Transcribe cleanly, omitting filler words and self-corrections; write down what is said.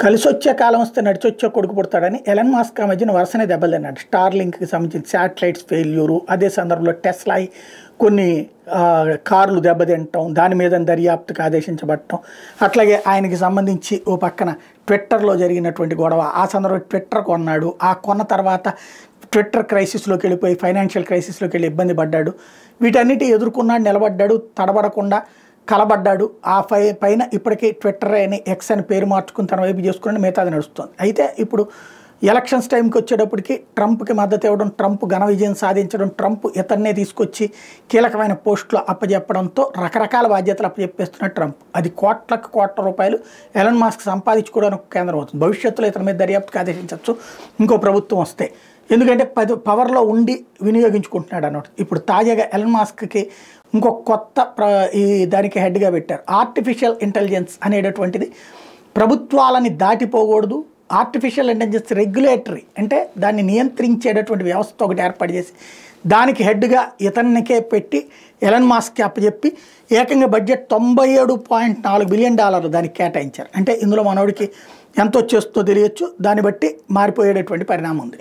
కలిసొచ్చే కాలం వస్తే నడిచొచ్చే కొడుకు పుడతాడని Elon Musk ఆ మధ్యన వరుసనే దెబ్బలు తిన్నాడు. స్టార్లింక్కి సంబంధించిన శాటిలైట్స్ ఫెయిల్యూరు, అదే సందర్భంలో టెస్లా కొన్ని కార్లు దెబ్బతింటం, దాని మీద దర్యాప్తుకు ఆదేశించబడటం, అట్లాగే ఆయనకి సంబంధించి ఓ పక్కన ట్విట్టర్లో జరిగినటువంటి గొడవ. ఆ సందర్భంలో ట్విట్టర్ కొన్నాడు, ఆ కొన్న తర్వాత ట్విట్టర్ క్రైసిస్లోకి వెళ్ళిపోయి ఫైనాన్షియల్ క్రైసిస్లోకి వెళ్ళి ఇబ్బంది పడ్డాడు. వీటన్నిటి ఎదుర్కొన్నాడు, నిలబడ్డాడు, తడబడకుండా కలబడ్డాడు. ఆ పైన ఇప్పటికీ ట్విట్టర్ అని ఎక్స్ అని పేరు మార్చుకుని తన వైపు చేసుకుని మిగతాది నడుస్తుంది. అయితే ఇప్పుడు ఎలక్షన్స్ టైంకి వచ్చేటప్పటికి ట్రంప్కి మద్దతు ఇవ్వడం, ట్రంప్ ఘన విజయం సాధించడం, ట్రంప్ ఇతన్నే తీసుకొచ్చి కీలకమైన పోస్టులు అప్పచెప్పడంతో రకరకాల బాధ్యతలు అప్పచెప్పేస్తున్న ట్రంప్ అది కోట్ల రూపాయలు ఎలన్ మాస్క్ సంపాదించుకోవడానికి కేంద్రం అవుతుంది. భవిష్యత్తులో ఇతని మీద దర్యాప్తుకు ఆదేశించవచ్చు ఇంకో ప్రభుత్వం వస్తే, ఎందుకంటే పవర్లో ఉండి వినియోగించుకుంటున్నాడు అన్నమాట. ఇప్పుడు తాజాగా ఎలన్ మాస్క్కి ఇంకో కొత్త దానికి హెడ్గా పెట్టారు. ఆర్టిఫిషియల్ ఇంటెలిజెన్స్ అనేటటువంటిది ప్రభుత్వాలని దాటిపోకూడదు. ఆర్టిఫిషియల్ ఇంటెలిజెన్స్ రెగ్యులేటరీ అంటే దాన్ని నియంత్రించేటటువంటి వ్యవస్థ ఒకటి ఏర్పాటు చేసి దానికి హెడ్గా ఇతనికే పెట్టి ఎలన్ మాస్క్కి అప్పచెప్పి ఏకంగా బడ్జెట్ $97.4 బిలియన్ దానికి కేటాయించారు. అంటే ఇందులో మనోడికి ఎంత వచ్చేస్తుందో తెలియచ్చు, దాన్ని బట్టి మారిపోయేటటువంటి పరిణామం ఉంది.